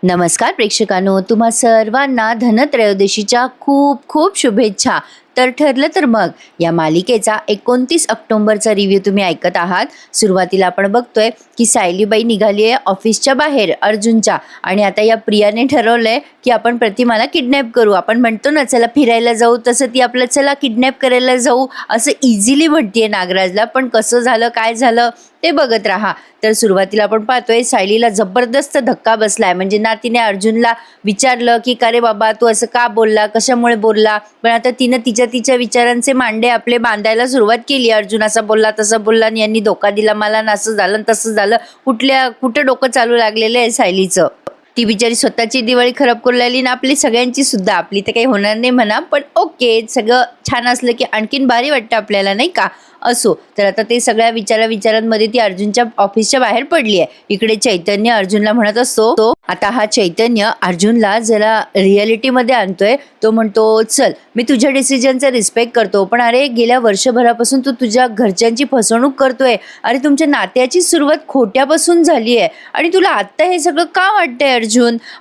नमस्कार प्रेक्षकांनो, तुम्हा सर्वांना धनत्रयोदशीच्या खूप खूप शुभेच्छा. तर ठरलं तर मग या मालिकेचा 29 ऑक्टोबरचा रिव्ह्यू तुम्ही ऐकत आहात. सुरुवातीला आपण बघतोय की सायलीबाई निघाली आहे ऑफिसच्या बाहेर अर्जुनच्या, आणि आता या प्रियाने ठरवलंय की आपण प्रतिमाला किडनॅप करू. आपण म्हणतो ना चला फिरायला जाऊ, तसं ती आपलं चला किडनॅप करायला जाऊ असं इझिली म्हणतीये नागराजला. पण कसं झालं काय झालं ते बघत राहा. तर सुरुवातीला आपण पाहतोय सायलीला जबरदस्त धक्का बसलाय. म्हणजे ना तिने अर्जुनला विचारलं की का रे बाबा तू असं का बोलला, कशामुळे बोलला, पण आता तिनं तिच्या विचारांचे मांडे आपले बांधायला सुरुवात केली. अर्जुन असा बोलला तसं बोलला आणि यांनी धोका दिला मला, असं झालं तसं झालं. कुठं डोकं चालू लागलेलं आहे सायलीचं. ती बिचारी स्वतःची दिवाळी खराब करू लागली ना आपली सगळ्यांची सुद्धा. आपली तर काही होणार नाही म्हणा, पण ओके, सगळं छान असलं की आणखीन भारी वाटतं आपल्याला, नाही का. असो, तर आता ते सगळ्या विचारांमध्ये ती अर्जुनच्या ऑफिसच्या बाहेर पडली आहे. इकडे चैतन्य अर्जुनला म्हणत असतो, तो आता हा चैतन्य अर्जुनला जरा रियालिटीमध्ये आणतोय. तो म्हणतो चल मी तुझ्या डिसिजनचा रिस्पेक्ट करतो, पण अरे गेल्या वर्षभरापासून तू तुझ्या घरच्यांची फसवणूक करतोय. अरे तुमच्या नात्याची सुरुवात खोट्यापासून झाली आहे आणि तुला आत्ता हे सगळं का वाटतंय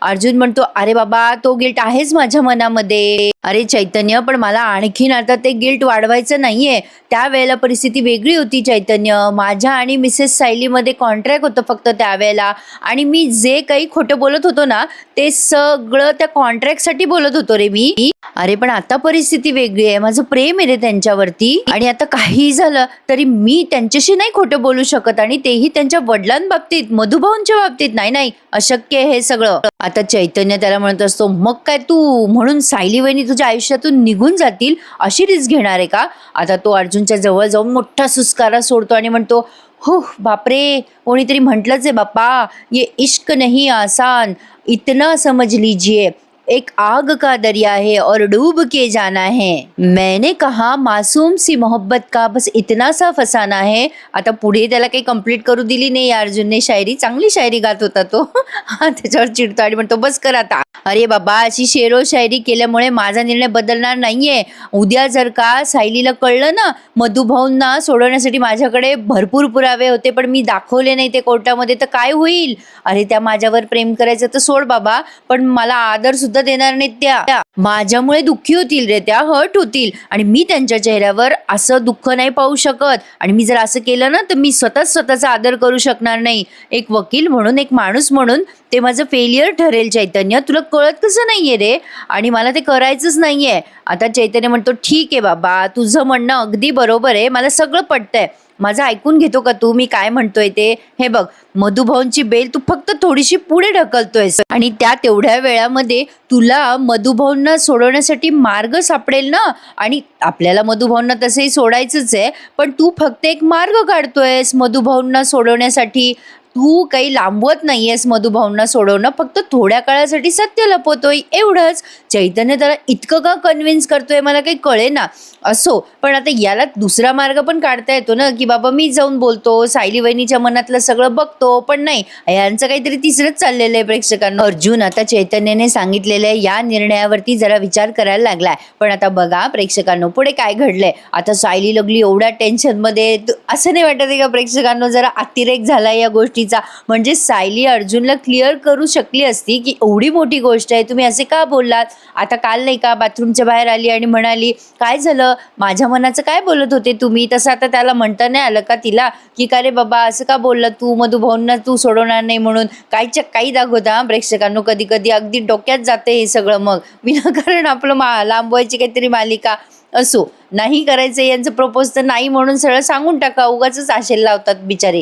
अर्जुन म्हणतो अरे बाबा तो गिल्ट आहेच माझ्या मनामध्ये. अरे चैतन्य, पण मला आणखीन आता ते गिल्ट वाढवायचं नाहीये. त्यावेळेला परिस्थिती वेगळी होती चैतन्य. माझ्या आणि मिसेस सायलीमध्ये कॉन्ट्रॅक्ट होतं फक्त त्यावेळेला, आणि मी जे काही खोटं बोलत होतो ना ते सगळं त्या कॉन्ट्रॅक्टसाठी बोलत होतो रे मी. अरे पण आता परिस्थिती वेगळी आहे, माझं प्रेम आहे रे त्यांच्यावरती, आणि आता काही झालं तरी मी त्यांच्याशी नाही खोटं बोलू शकत, आणि तेही त्यांच्या वडिलांबाबतीत, मधुभाऊंच्या बाबतीत. नाही, अशक्य आहे हे सगळं. आता चैतन्य त्याला म्हणत असतो मग काय तू म्हणून सायली वहिनी तुझ्या आयुष्यातून निघून जातील अशी रिस्क घेणार आहे का. आता तो अर्जुनच्या जवळ जाऊन मोठा सुस्कारा सोडतो आणि म्हणतो हो बापरे, कोणीतरी म्हटलंच आहे बाप्पा, ये इश्क नहीं आसान, इतना समझ लीजिए एक आग का दरिया है और डूब के जाना है. मैंने कहा मासूम सी मोहब्बत का बस इतना सा फसाना है. आता पुढे त्याला काही कंप्लीट करू दिली नाही अर्जुनने शायरी. चांगली शायरी गात होता तो. हा त्याच्यावर चिडतो आणि म्हणतो बस कर आता. अरे बाबा, अशी शेरो शायरी केल्यामुळे माझा निर्णय बदलणार नाहीये. उद्या जर का सायलीला कळलं ना मधुभाऊंना सोडवण्यासाठी माझ्याकडे भरपूर पुरावे होते पण मी दाखवले नाही ते कोर्टामध्ये, तर काय होईल. अरे त्या माझ्यावर प्रेम करायचं तर सोड बाबा, पण मला आदर सुद्धा देणार नाहीत त्या. माझ्यामुळे दुःखी होतील रे त्या, हर्ट होतील, आणि मी त्यांच्या चेहऱ्यावर असं दुःख नाही पाहू शकत. आणि मी जर असं केलं ना तर मी स्वतःचा आदर करू शकणार नाही. एक वकील म्हणून, एक माणूस म्हणून ते माझं फेलियर ठरेल चैतन्य. तुला कळत कसं नाहीये रे, आणि मला ते करायचंच नाहीये. आता चैतन्य म्हणतो ठीक आहे बाबा, तुझं म्हणणं अगदी बरोबर आहे, मला सगळं पटतंय. माझं ऐकून घेतो का तू मी काय म्हणतोय ते. हे बघ, मधुभाऊंची बेल तू फक्त थोडीशी पुढे ढकलतोयस, आणि त्या तेवढ्या वेळामध्ये तुला मधुभाऊंना सोडवण्यासाठी मार्ग सापडेल ना. आणि आपल्याला मधुभाऊंना तसंही सोडायचंच आहे, पण तू फक्त एक मार्ग काढतोयस मधुभाऊंना सोडवण्यासाठी. तू काही लांबवत नाहीयेस मधुभाऊंना सोडवणं, फक्त थोड्या काळासाठी सत्य लपवतोय एवढंच. चैतन्य त्याला इतकं का कन्व्हिन्स करतोय मला काही कळेना. असो, पण आता याला दुसरा मार्ग पण काढता येतो ना, की बाबा मी जाऊन बोलतो, सायली वहिनीच्या मनातलं सगळं बघतो. पण नाही, यांचं काहीतरी तिसरंच चाललेलं आहे प्रेक्षकांना. अर्जुन आता चैतन्याने सांगितलेल्या या निर्णयावरती जरा विचार करायला लागलाय. पण आता बघा प्रेक्षकांनो पुढे काय घडलंय. आता सायली लागली एवढ्या टेन्शन मध्ये. असं नाही वाटत आहे का प्रेक्षकांनो, जरा अतिरेक झाला या गोष्टीचा. म्हणजे सायली अर्जुनला क्लिअर करू शकली असती की एवढी मोठी गोष्ट आहे, तुम्ही असे का बोललात. आता काल नाही का बाथरूमच्या बाहेर आली आणि म्हणाली काय झालं, माझ्या मनाचं काय बोलत होते तुम्ही. तसं आता त्याला म्हणता नाही आलं का तिला, की का रे बाबा असं का बोलला तू, मधुभाऊंना तू सोडवणार नाही म्हणून. काही दाखवता प्रेक्षकांनो, कधी कधी अगदी डोक्यात जाते हे सगळं. मग विनाकारण आपलं लांबवायची काहीतरी मालिका. असो, नाही करायचं यांचं प्रपोज तर नाही म्हणून सरळ सांगून टाका, उगाच आशेला लावतात बिचारे.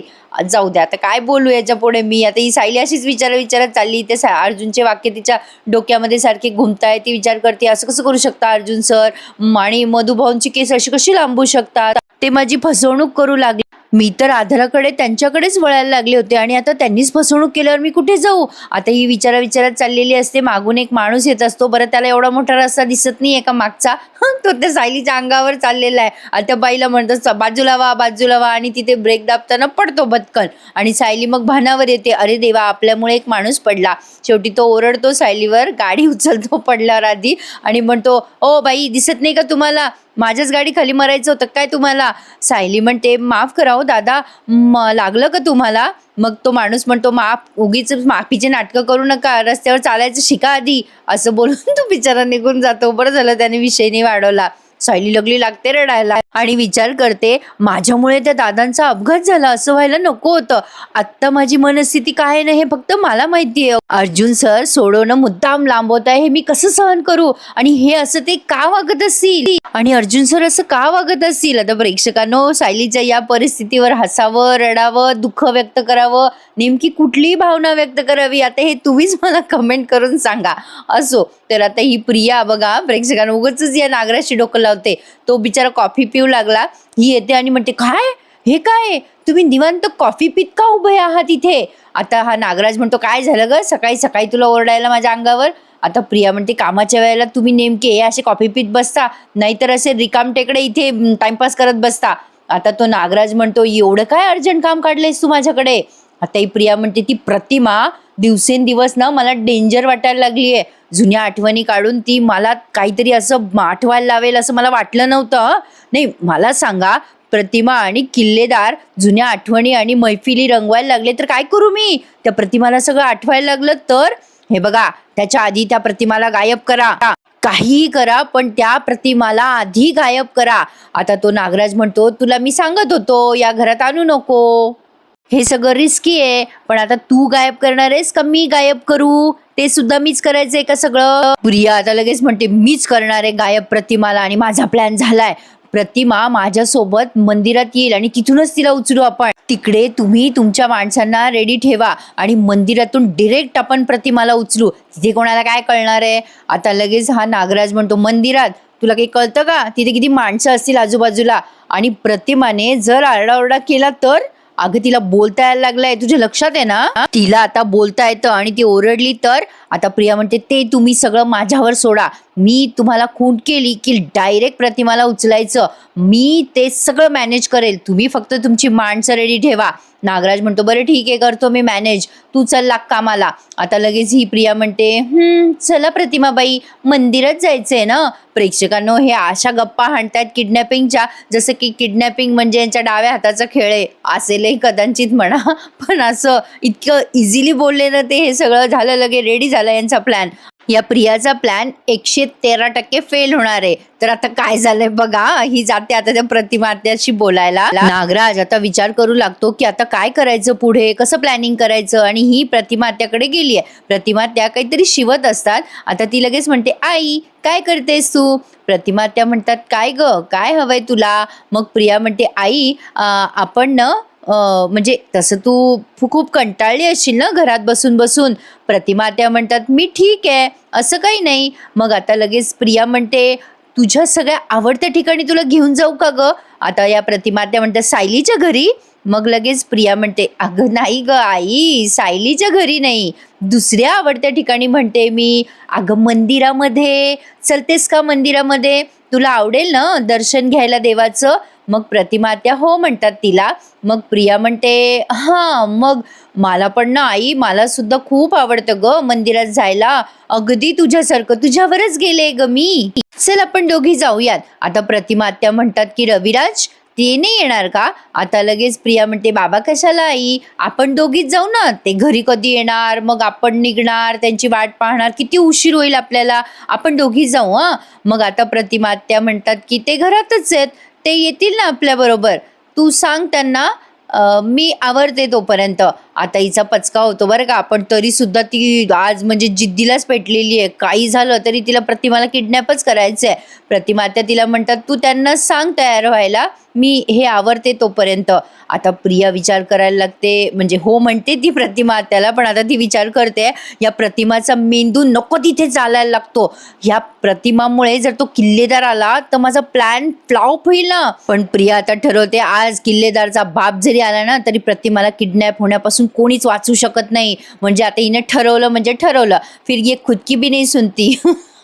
जाऊ द्या, आता काय बोलू याच्या पुढे मी. आता ही सायली अशीच विचारत चालली. ते अर्जुनचे वाक्य तिच्या डोक्यामध्ये सारखे घुमताय. ती विचार करते असं कसं करू शकता अर्जुन सर, आणि मधुभाऊंची केस अशी कशी लांबू शकतात. ते माझी फसवणूक करू लागले. मी तर आधाराकडे त्यांच्याकडेच वळायला लागले होते, आणि आता त्यांनीच फसवणूक केल्यावर मी कुठे जाऊ. आता ही विचारात चाललेली असते. मागून एक माणूस येत असतो. बरं त्याला एवढा मोठा रस्ता दिसत नाहीये का मागचा, तो त्या सायलीच्या अंगावर चाललेला आहे. आता त्या बाईला म्हणतात बाजूला वा, आणि तिथे ब्रेक दाबताना पडतो भटकन, आणि सायली मग भानावर येते. अरे देवा, आपल्यामुळे एक माणूस पडला. शेवटी तो ओरडतो सायलीवर, गाडी उचलतो पडल्यावर आधी, आणि म्हणतो ओ बाई दिसत नाही का तुम्हाला, माझ्याच गाडी खाली मरायचं होतं काय तुम्हाला? सायली म्हणते, माफ करा हो दादा, लागलं का तुम्हाला? मग तो माणूस म्हणतो, माफ, उगीच माफीचे नाटकं करू नका, रस्त्यावर चालायचं शिका आधी, असं बोलून तो बिचारा निघून जातो. बरं झालं त्याने विषय नाही वाढवला. सायली लगली लागते रडायला आणि विचार करते, माझ्यामुळे त्या दादांचा अपघात झाला, असं व्हायला नको होतं. आत्ता माझी मनस्थिती काय आहे ना हे फक्त मला माहितीये. अर्जुन सर सोडवणं मुद्दाम लांबवत आहे, हे मी कसं सहन करू? आणि हे असं ते का वागत असतील? आणि अर्जुन सर असं का वागत असतील? आता प्रेक्षकांनो, सायलीच्या या परिस्थितीवर हसावं, रडावं, दुःख व्यक्त करावं, नेमकी कुठली भावना व्यक्त करावी, आता हे तुम्हीच मला कमेंट करून सांगा. असो, तर आता ही प्रिया बघा, प्रेक्षकांना उगाचच या नागराशी डोकं लावते. तो बिचारा कॉफी पिऊ लागला. ही येते आणि म्हणते, काय हे काय, तुम्ही निवांत कॉफी पित का उभे आहात इथे? आता हा नागराज म्हणतो, काय झालं ग, सकाळी सकाळी तुला ओरडायला माझ्या अंगावर? आता प्रिया म्हणते, कामाच्या वेळेला तुम्ही नेमके हे असे कॉफी पित बसता, नाहीतर असे रिकामटेकडे इथे टाइमपास करत बसता. आता तो नागराज म्हणतो, एवढं काय अर्जंट काम काढलंयस तू माझ्याकडे? आता ही प्रिया म्हणते, ती प्रतिमा दिवसेंदिवस ना मला डेंजर वाटायला लागली आहे. जुन्या आठवणी काढून ती मला काहीतरी असं आठवायला लावेल असं मला वाटलं नव्हतं. नाही, मला सांगा, प्रतिमा आणि किल्लेदार जुन्या आठवणी आणि मैफिली रंगवायला लागले तर काय करू मी? त्या प्रतिमाला सगळं आठवायला लागलं तर? हे बघा, त्याच्या आधी त्या प्रतिमाला गायब करा, काहीही करा, पण त्या प्रतिमाला आधी गायब करा. आता तो नागराज म्हणतो, तुला मी सांगत होतो या घरात आणू नको, हे सगळं रिस्की आहे. पण आता तू गायब करणार आहेस का मी गायब करू? ते सुद्धा मीच करायचंय का सगळं? प्रिया आता लगेच म्हणते, मीच करणार आहे गायब प्रतिमाला आणि माझा प्लॅन झालाय. प्रतिमा माझ्यासोबत मंदिरात येईल आणि तिथूनच तिला उचलू आपण. तिकडे तुम्ही तुमच्या माणसांना रेडी ठेवा आणि मंदिरातून डिरेक्ट आपण प्रतिमाला उचलू. तिथे कोणाला काय कळणार आहे? आता लगेच हा नागराज म्हणतो, मंदिरात तुला काही कळतं का? तिथे किती माणसं असतील आजूबाजूला, आणि प्रतिमाने जर आरडाओरडा केला तर? अगं, तिला बोलता यायला लागलंय, तुझ्या लक्षात आहे ना? तिला आता बोलता येतं आणि ती ओरडली तर? आता प्रिया म्हणते, ते तुम्ही सगळं माझ्यावर सोडा, मी तुम्हाला खून केली की डायरेक्ट प्रतिमाला उचलायचं, मी ते सगळं मॅनेज करेल, तुम्ही फक्त तुमची माणसं रेडी ठेवा. नागराज म्हणतो, बरं ठीक आहे, करतो मी मॅनेज, तू चल लाग कामाला. आता लगेच ही प्रिया म्हणते, चला प्रतिमाबाई, मंदिरात जायचंय ना. प्रेक्षकांनो, हे अशा गप्पा हाणतायत किडनॅपिंगच्या, जसं की किडनॅपिंग म्हणजे यांच्या डाव्या हाताचा खेळ आहे, असेलही कदाचित म्हणा. पण असं इतकं इझिली बोलले ना ते, हे सगळं झालं, लगे रेडी झाला यांचा प्लॅन. या प्रियाचा प्लॅन 113% फेल होणार आहे. तर आता काय झालंय बघा, ही जाते आता त्या प्रतिमा आत्याशी बोलायला. नागराज आता विचार करू लागतो की आता काय करायचं पुढे, कसं प्लॅनिंग करायचं. आणि ही प्रतिमा आत्याकडे गेली आहे. प्रतिमा त्या काहीतरी शिवत असतात. आता ती लगेच म्हणते, आई काय करतेस तू? प्रतिमा आत्या म्हणतात, काय ग, काय हवंय तुला? मग प्रिया म्हणते, आई आपण ना म्हणजे तसं तू खूप कंटाळली असशील ना घरात बसून बसून. प्रतिमा त्या म्हणतात, मी ठीक आहे, असं काही नाही. मग आता लगेच प्रिया म्हणते, तुझ्या सगळ्या आवडत्या ठिकाणी तुला घेऊन जाऊ का ग? आता या प्रतिमा त्या म्हणतात, सायलीच्या घरी. मग लगेच प्रिया म्हणते, अगं नाही ग आई, सायलीच्या घरी नाही, दुसऱ्या आवडत्या ठिकाणी म्हणते मी. अगं मंदिरामध्ये, चलतेस का मंदिरामध्ये? तुला आवडेल ना दर्शन घ्यायला देवाचं? मग प्रतिमा त्या हो म्हणतात तिला. मग प्रिया म्हणते, हां मग मला पण ना आई, मला सुद्धा खूप आवडतं ग मंदिरात जायला, अगदी तुझ्यासारखं, तुझ्यावरच गेले ग मी, चल आपण दोघी जाऊयात. आता प्रतिमा त्या म्हणतात की रविराज ते नाही येणार का? आता लगेच प्रिया म्हणते, बाबा कशाला आई, आपण दोघीच जाऊ ना, ते घरी कधी येणार, मग आपण निघणार, त्यांची वाट पाहणार, किती उशीर होईल आपल्याला, आपण दोघी जाऊ. मग आता प्रतिमा त्या म्हणतात की ते घरातच आहेत, ते येतील ना आपल्या बरोबर, तू सांग त्यांना, मी आवरते तोपर्यंत. आता हिचा पचका होतो बरं का, पण तरी सुद्धा ती आज म्हणजे जिद्दीलाच पेटलेली आहे. काही झालं तरी तिला प्रतिमाला किडनॅपच करायचं आहे. प्रतिमा त्या तिला म्हणतात, तू त्यांना सांग तयार व्हायला, मी हे आवरते तोपर्यंत. आता प्रिया विचार करायला लागते, म्हणजे हो म्हणते ती प्रतिमा त्याला, पण आता ती विचार करते, या प्रतिमाचा मेंदू नको तिथे चालायला लागतो. ह्या प्रतिमामुळे जर तो किल्लेदार आला तर माझा प्लॅन फ्लॉप होईल ना. पण प्रिया आता ठरवते, आज किल्लेदारचा बाप जरी आला ना तरी प्रतिमाला किडनॅप होण्यापासून कोणीच वाचू शकत नाही. म्हणजे आता हिने ठरवलं म्हणजे ठरवलं, फिर ये खुद की भी नाही सुनती.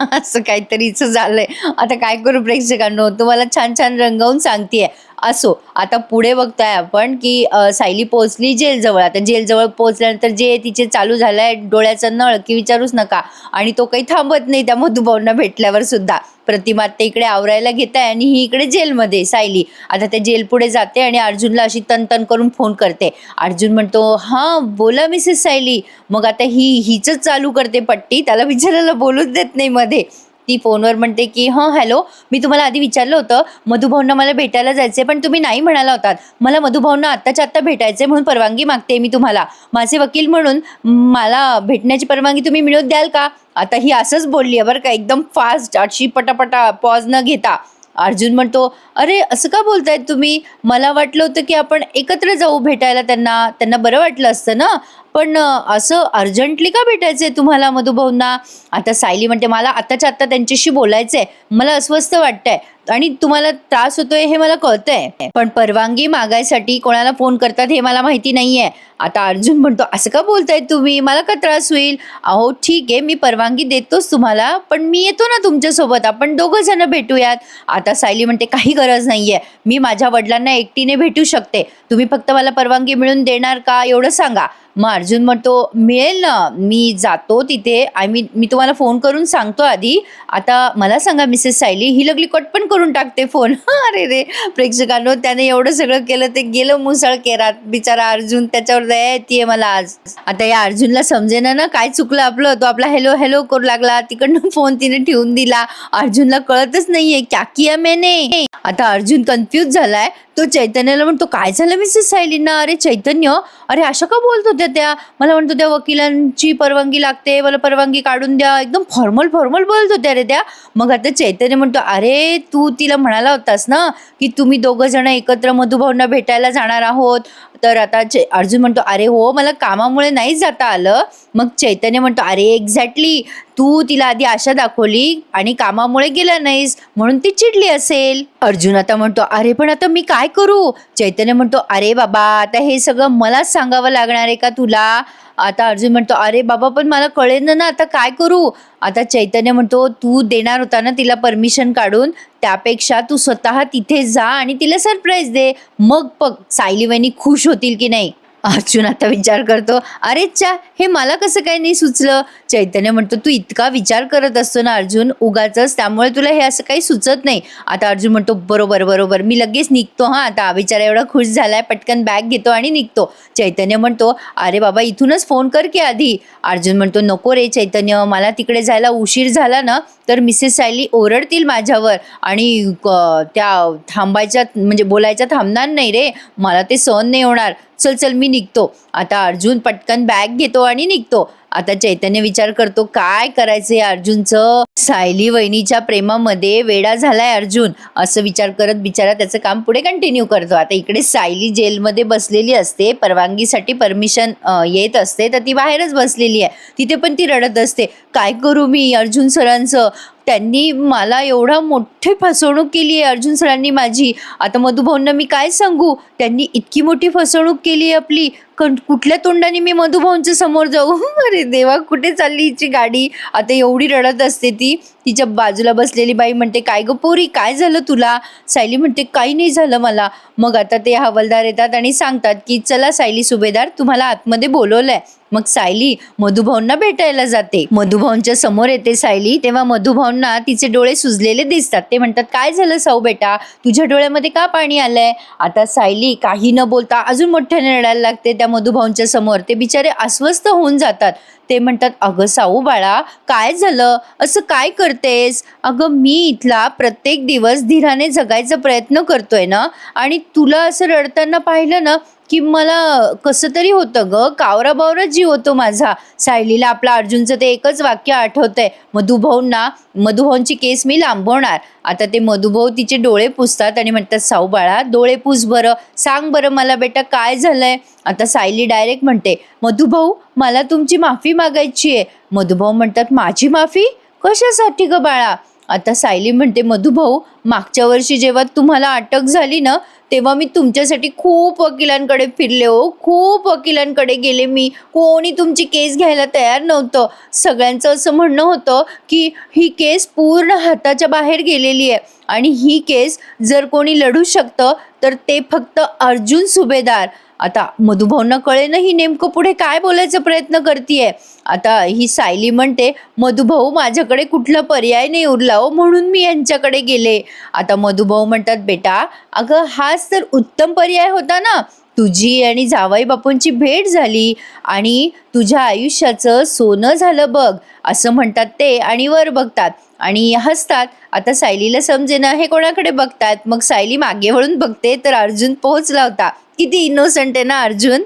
असं काहीतरीच झालंय. आता काय करू प्रेक्षकांनो, तुम्हाला छान छान रंगवून सांगतेय. असो, आता पुढे बघताय आपण की सायली पोहोचली जेलजवळ. आता जेलजवळ पोहोचल्यानंतर जे तिचे चालू झालाय डोळ्याचा नळ की विचारूच नका आणि तो काही थांबत नाही त्या मधुभाऊंना भेटल्यावर सुद्धा. प्रतिमा ते इकडे आवरायला घेत आहे आणि ही इकडे जेलमध्ये सायली. आता त्या जेल पुढे जाते आणि अर्जुनला अशी तन करून फोन करते. अर्जुन म्हणतो, हां बोला मिसेस सायली. मग आता ही हिच चालू करते पट्टी, त्याला विचारायला बोलूच देत नाही मध्ये. ती फोनवर म्हणते की हां हॅलो, मी तुम्हाला आधी विचारलं होतं मधुभाऊंना मला भेटायला जायचंय पण तुम्ही नाही म्हणाला होतात. मला मधुभाऊंना आत्ताच्या आत्ता भेटायचंय म्हणून परवानगी मागते मी तुम्हाला. माझे वकील म्हणून मला भेटण्याची परवानगी तुम्ही मिळवून द्याल का? आता ही असंच बोलली आहे बरं का, एकदम फास्ट अशी पटापटा पॉज न घेता. अर्जुन म्हणतो, अरे असं का बोलताय तुम्ही? मला वाटलं होतं की आपण एकत्र जाऊ भेटायला त्यांना, त्यांना बरं वाटलं असतं ना. पण असं अर्जंटली का भेटायचंय तुम्हाला मधुभाऊंना? आता सायली म्हणते, मला आत्ताच्या आत्ता त्यांच्याशी बोलायचंय, मला अस्वस्थ वाटतंय आणि तुम्हाला त्रास होतोय हे मला कळतंय, पण परवानगी मागायसाठी कोणाला फोन करतात हे मला माहिती नाहीये. आता अर्जुन म्हणतो, असं का बोलताय तुम्ही? मला का त्रास होईल? अहो ठीक आहे, मी परवानगी देतोच तुम्हाला, पण मी येतो ना तुमच्यासोबत, आपण दोघं जण भेटूयात. आता सायली म्हणते, काही गरज नाहीये, मी माझ्या वडिलांना एकटीने भेटू शकते, तुम्ही फक्त मला परवानगी मिळवून देणार का एवढं सांगा. मग अर्जुन म्हणतो, मिळेल ना, मी जातो तिथे, मी तुम्हाला फोन करून सांगतो आधी. आता मला सांगा मिसेस सायली, ही लगली कट पण करून टाकते फोन. अरे रे प्रेक्षकांनो, त्याने एवढं सगळं केलं ते गेलं मुसळ केरात. बिचारा अर्जुन, त्याच्यावर दया येते मला आज. आता या अर्जुनला समजेना ना काय चुकलं आपलं. तो आपला हॅलो हॅलो करू लागला, तिकडनं फोन तिने ठेवून दिला. अर्जुनला कळतच नाहीये क्या किया मैंने. आता अर्जुन कन्फ्यूज झालाय. तो चैतन्याला म्हणतो, काय झालं मिसेस सायलींना? अरे चैतन्य, अरे अशा का बोलत होत्या त्या? मला म्हणतो त्या वकिलांची परवानगी लागते, मला परवानगी काढून द्या, एकदम फॉर्मल बोलत होत्या रे त्या. मग आता चैतन्य म्हणतो, अरे तू तिला म्हणाला होतास ना की तुम्ही दोघं जण एकत्र मधुभाऊंना भेटायला जाणार आहोत. तर आता अर्जुन म्हणतो, अरे हो, मला कामामुळे नाही जाता आलं. मग चैतन्य म्हणतो, अरे एक्झॅक्टली, तू तिला आधी आशा दाखवली आणि कामामुळे गेला नाहीस म्हणून ती चिडली असेल. अर्जुन आता म्हणतो, अरे पण आता मी काय करू? चैतन्य म्हणतो, अरे बाबा, आता हे सगळं मलाच सांगावं लागणार आहे का तुला? आता अर्जुन म्हणतो, अरे बाबा पण मला कळेल ना आता काय करू? आता चैतन्य म्हणतो, तू देणार होता ना तिला परमिशन काढून, त्यापेक्षा तू स्वतः तिथे जा आणि तिला सरप्राईज दे, मग बघ सायली वहिनी खुश होतील की नाही. अर्जुन आता विचार करतो, अरे चा, हे मला कसं काय नाही सुचलं. चैतन्य म्हणतो, तू इतका विचार करत असतो ना अर्जुन उगाचच, त्यामुळे तुला हे असं काही सुचत नाही. आता अर्जुन म्हणतो, बरोबर, मी लगेच निघतो. हा, आता बिचारा एवढा खुश झालाय, पटकन बॅग घेतो आणि निघतो. चैतन्य म्हणतो, अरे बाबा इथूनच फोन कर की आधी. अर्जुन म्हणतो, नको रे चैतन्य, मला तिकडे जायला उशीर झाला ना तर मिसेस सायली ओरडतील माझ्यावर आणि त्या थांबायच्या म्हणजे बोलायच्या थांबणार नाही रे, मला ते सहन नाही होणार. चल मी निघतो. आता अर्जुन पटकन बॅग घेतो आणि निघतो. आता चैतन्य विचार करतो, काय करायचंय अर्जुनचं? सायली वहिनीच्या प्रेमामध्ये वेडा झालाय अर्जुन, असं विचार करत बिचारा त्याचं काम पुढे कंटिन्यू करतो. आता इकडे सायली जेलमध्ये बसलेली असते, परवानगीसाठी परमिशन येत असते, तर ती बाहेरच बसलेली आहे. तिथे पण ती रडत असते, काय करू मी अर्जुन सरांचं? त्यांनी मला एवढा मोठी फसवणूक केली आहे अर्जुन सरांनी माझी. आता मधुभाऊंना मी काय सांगू? त्यांनी इतकी मोठी फसवणूक केली आहे आपली, कुठल्या तोंडाने मी मधुभाऊंच्या समोर जाऊ? अरे देवा, कुठे चालली हिची गाडी? आता एवढी रडत असते ती. तिच्या बाजूला बसलेली बाई म्हणते, काय ग पोरी, काय झालं तुला? सायली म्हणते, काही नाही झालं मला. मग आता ते हवालदार येतात आणि सांगतात की चला सायली सुभेदार, तुम्हाला आतमध्ये बोलवलंय. मग सायली मधुभाऊंना भेटायला जाते. मधुभाऊंच्या समोर येते सायली, तेव्हा मधुभाऊंना तिचे डोळे सुजलेले दिसतात. ते म्हणतात, काय झालं साऊ बेटा, तुझ्या डोळ्यामध्ये का पाणी आलंय? आता सायली काही न बोलता अजून मोठ्याने रडायला लागते त्या मधुभाऊंच्या समोर. ते बिचारे अस्वस्थ होऊन जातात. ते म्हणतात, अगं साऊ बाळा, काय झालं? असं काय करतेस? अगं मी इथला प्रत्येक दिवस धीराने जगायचा प्रयत्न करतोय ना, आणि तुला असं रडताना पाहिलं ना की मला कसं तरी होतं ग, कावरा बावरा जीव होतो माझा. सायलीला आपला अर्जुनचं ते एकच वाक्य आठवतंय, मधुभाऊंची केस मी लांबवणार. आता ते मधुभाऊ तिचे डोळे पुसतात आणि म्हणतात, साऊ बाळा डोळे पुस बरं, सांग बरं मला बेटा काय झालंय? आता सायली डायरेक्ट म्हणते, मधुभाऊ मला तुमची माफी मागायची आहे. मधुभाऊ म्हणतात, माझी माफी? कशासाठी ग बाळा? आता सायली म्हणते, मधुभाऊ मागच्या वर्षी जेव्हा तुम्हाला अटक झाली ना, तेव्हा मी तुमच्यासाठी खूप वकिलांकडे फिरले हो, खूप वकिलांकडे गेले मी. कोणी तुमची केस घ्यायला तयार नव्हतं. सगळ्यांचं असं म्हणणं होतं की ही केस पूर्ण हाताच्या बाहेर गेलेली आहे आणि ही केस जर कोणी लढू शकतं तर ते फक्त अर्जुन सुभेदार. आता मधुभाऊंना कळेना ही नेमकं पुढे काय बोलायचा प्रयत्न करतीये. आता ही सायली म्हणते, मधुभाऊ माझ्याकडे कुठला पर्याय नाही उरला हो, म्हणून मी यांच्याकडे गेले. आता मधुभाऊ म्हणतात, बेटा अगं हाच तर उत्तम पर्याय होता ना. तुझी आणि जावई बापूंची भेट झाली आणि तुझ्या आयुष्याचं सोनं झालं बघ, असं म्हणतात ते आणि वर बघतात आणि हसतात. आता सायलीला समजेना हे कोणाकडे बघतात. मग सायली मागे वळून बघते तर अर्जुन पोहोचला होता. किती इनोसंट आहे ना अर्जुन.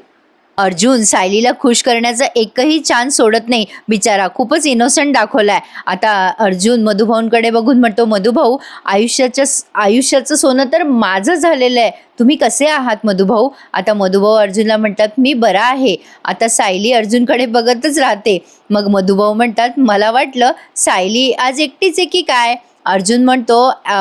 अर्जुन सायलीला खुश करण्याचा एकही चान्स सोडत नाही. बिचारा खूपच इनोसंट दाखवलाय. आता अर्जुन मधुभाऊंकडे बघून म्हणतो, मधुभाऊ आयुष्याचं सोनं तर माझं झालेलं आहे. तुम्ही कसे आहात मधुभाऊ? आता मधुभाऊ अर्जुनला म्हणतात, मी बरा आहे. आता सायली अर्जुनकडे बघतच राहते. मग मधुभाऊ म्हणतात, मला वाटलं सायली आज एकटीच आहे की काय. अर्जुन म्हणतो,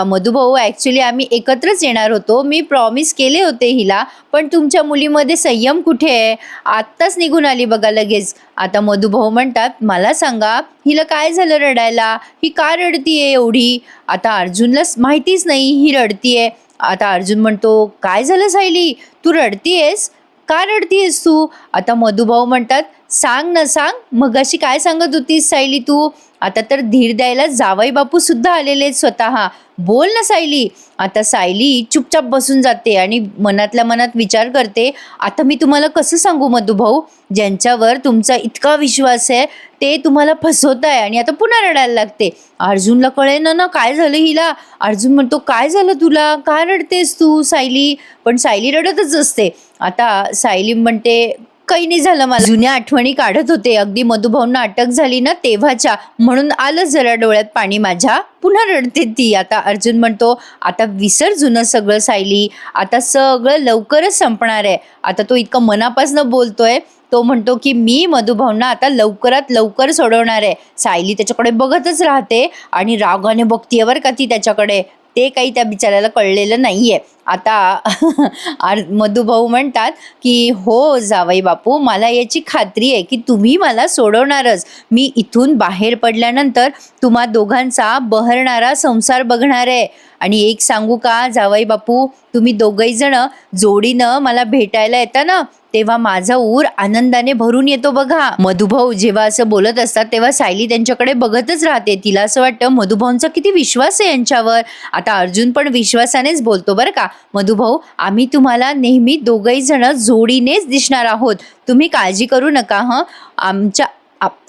मधुभाऊ ॲक्च्युली आम्ही एकत्रच येणार होतो. मी प्रॉमिस केले होते हिला, पण तुमच्या मुलीमध्ये संयम कुठे आहे? आत्ताच निघून आली बघा लगेच. आता मधुभाऊ म्हणतात, मला सांगा हिला काय झालं रडायला? ही का रडतीये एवढी? आता अर्जुनला माहितीच नाही ही रडतीये. आता अर्जुन म्हणतो, काय झालं सायली, तू रडतीयेस? का रडतीयेस तू? आता मधुभाऊ म्हणतात, सांग ना सांग, मगाशी काय सांगत होतीस सायली तू? आता तर धीर द्यायला जावई बापू सुद्धा आलेले आहेत स्वतः. बोल ना सायली. आता सायली चुपचाप बसून जाते आणि मनातल्या मनात विचार करते, आता मी तुम्हाला कसं सांगू मधुभाऊ, ज्यांच्यावर तुमचा इतका विश्वास आहे ते तुम्हाला फसवताय आणि आता पुन्हा रडायला लागते. अर्जुनला कळेना ना काय झालं हिला. अर्जुन म्हणतो, काय झालं तुला, का रडतेस तू सायली? पण सायली रडतच असते. आता सायली म्हणते, काही नाही झालं, मला जुन्या आठवणी काढत होते. अगदी मधुभाऊंना अटक झाली ना तेव्हाच्या, म्हणून आलं जरा डोळ्यात पाणी माझ्या. पुन्हा रडते ती. आता अर्जुन म्हणतो, आता विसर जुनं सगळं सायली, आता सगळं लवकरच संपणार आहे. आता तो इतका मनापासून बोलतोय. तो म्हणतो की मी मधुभाऊंना आता लवकरात लवकर सोडवणार आहे. सायली त्याच्याकडे बघतच राहते आणि रागाने बघतीये बरं का ती त्याच्याकडे. ते काही त्या बिचाऱ्याला कळलेलं नाहीये. आता मधुभाऊ म्हणतात की हो जावई बापू, मला याची खात्री आहे की तुम्ही मला सोडवणारच. मी इथून बाहेर पडल्यानंतर तुम्हा दोघांचा बहरणारा संसार बघणार आहे. आणि एक सांगू का जावई बापू, तुम्ही दोघही जण जोडीनं मला भेटायला येता ना, तेव्हा माझा ऊर आनंदाने भरून येतो बघा. मधुभाऊ जेव्हा असं बोलत असतात तेव्हा सायली त्यांच्याकडे बघतच राहते. तिला असं वाटतं मधुभाऊंचा किती विश्वास आहे यांच्यावर. आता अर्जुन पण विश्वासानेच बोलतो बरं का, मधुभाऊ आम्ही तुम्हाला नेहमी दोघही जण जोडीनेच दिसणार आहोत. तुम्ही काळजी करू नका हं.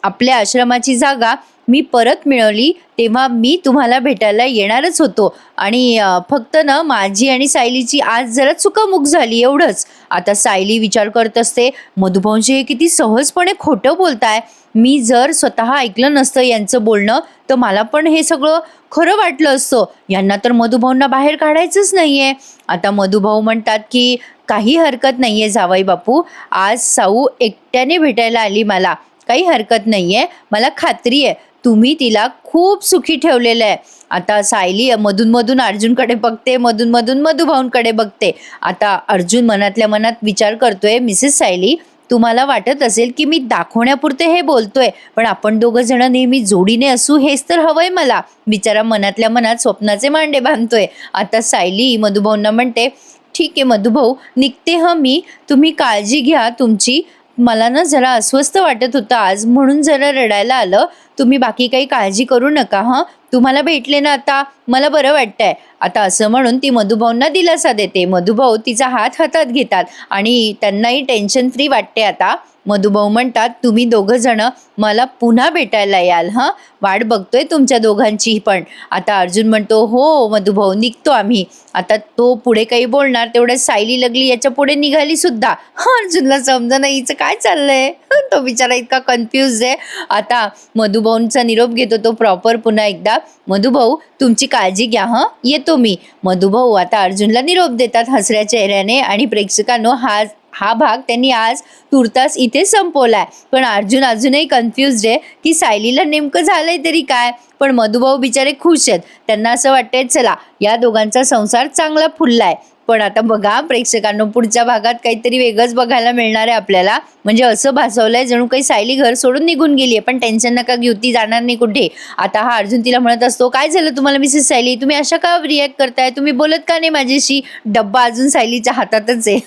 आपल्या आश्रमाची जागा मी परत मिळवली तेव्हा मी तुम्हाला भेटायला येणारच होतो आणि फक्त ना माझी आणि सायलीची आज जरा चुकामुक झाली एवढंच. आता सायली विचार करत असते, मधुभाऊंशी हे किती सहजपणे खोटं बोलताय. मी जर स्वतः ऐकलं नसतं यांचं बोलणं तर मला पण हे सगळं खरं वाटलं असतं. यांना तर मधुभाऊंना बाहेर काढायचंच नाहीये. आता मधुभाऊ म्हणतात की काही हरकत नाहीये जावई बापू, आज साऊ एकट्याने भेटायला आली मला, काही हरकत नाहीये. मला खात्री आहे तुम्ही तिला खूप सुखी ठेवलेलं आहे. आता सायली मधून अर्जुनकडे बघते, मधून मधुभाऊंकडे बघते. आता अर्जुन मनातल्या मनात विचार करतोय, मिसेस सायली तुम्हाला वाटत असेल की मी दाखवण्यापुरते हे बोलतोय, पण आपण दोघं जण नेहमी जोडीने असू हेच तर हवंय मला. बिचारा मनातल्या मनात स्वप्नाचे मांडे बांधतोय. आता सायली मधुभाऊंना म्हणते, ठीक आहे मधुभाऊ, निघते हं मी, तुम्ही काळजी घ्या तुमची. मला ना जरा अस्वस्थ वाटत होतं आज, म्हणून जरा रडायला आलं. तुम्ही बाकी काही काळजी करू नका हं. तुम्हाला भेटले ना आता, मला बरं वाटतंय. आता असं म्हणून ती मधुभाऊंना दिलासा देते. मधुभाऊ तिचा हात हातात घेतात आणि त्यांनाही टेन्शन फ्री वाटते आता. मधुभाऊ म्हणतात, तुम्ही दोघं जण मला पुन्हा भेटायला याल हं, वाट बघतोय तुमच्या दोघांची पण. आता अर्जुन म्हणतो, हो मधुभाऊ निघतो आम्ही. आता तो पुढे काही बोलणार तेवढ्यात सायली लागली याच्या पुढे निघाली सुद्धा. अर्जुनला समजा हिचं काय चाललंय, तो बिचारा इतका कन्फ्यूज आहे. आता मधुभाऊंचा निरोप घेतो तो प्रॉपर पुन्हा एकदा, मधुभाऊ तुमची काळजी घ्या हं, येतो मी. मधुभाऊ आता अर्जुनला निरोप देतात हसऱ्या चेहऱ्याने आणि प्रेक्षकांनो हा हा भाग त्यांनी आज तुर्तास इथे संपवलाय. पण अर्जुन अजूनही कन्फ्युज्ड आहे की सायलीला नेमकं झालंय तरी काय. पण मधुभाऊ बिचारे खुश आहेत. त्यांना असं वाटतंय चला या दोघांचा संसार चांगला फुललाय. पण आता बघा प्रेक्षकांनो, पुढच्या भागात काहीतरी वेगळंच बघायला मिळणार आहे आपल्याला. म्हणजे असं भासवलंय जणू काही सायली घर सोडून निघून गेलीये. पण टेन्शन नका घेऊ, ती जाणार नाही कुठे. आता हा अर्जुन तिला म्हणत असतो, काय झालं तुम्हाला मिसेस सायली, तुम्ही अशा का रिॲक्ट करताय, तुम्ही बोलत का नाही माझ्याशी. डब्बा अजून सायलीच्या हातातच आहे.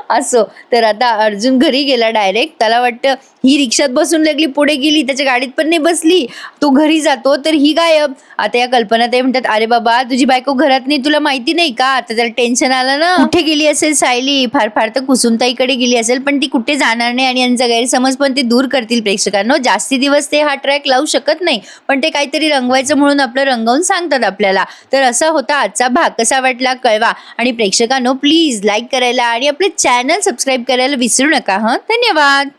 असो. तर आता अर्जुन घरी गेला डायरेक्ट. त्याला वाटतं ही रिक्षात बसून लागली, पुढे गेली, त्याच्या गाडीत पण नाही बसली. तो घरी जातो तर ही गायब. आता या कल्पना ताई म्हणतात, अरे बाबा तुझी बायको घरात नाही, तुला माहिती नाही का. आता त्याला टेन्शन आलं ना, कुठे गेली असेल सायली. फार फार तर कुसुमताईकडे गेली असेल, पण ती कुठे जाणार नाही आणि यांचा गैरसमज पण ते दूर करतील प्रेक्षकांनो. जास्ती दिवस ते हा ट्रॅक लावू शकत नाही, पण ते काहीतरी रंगवायचं म्हणून आपलं रंगवून सांगतात आपल्याला. तर असा होता आजचा भाग. कसा वाटला कळवा. आणि प्रेक्षकांनो प्लीज लाईक करायला आणि आपले चॅनल सबस्क्राईब करायला विसरू नका. धन्यवाद.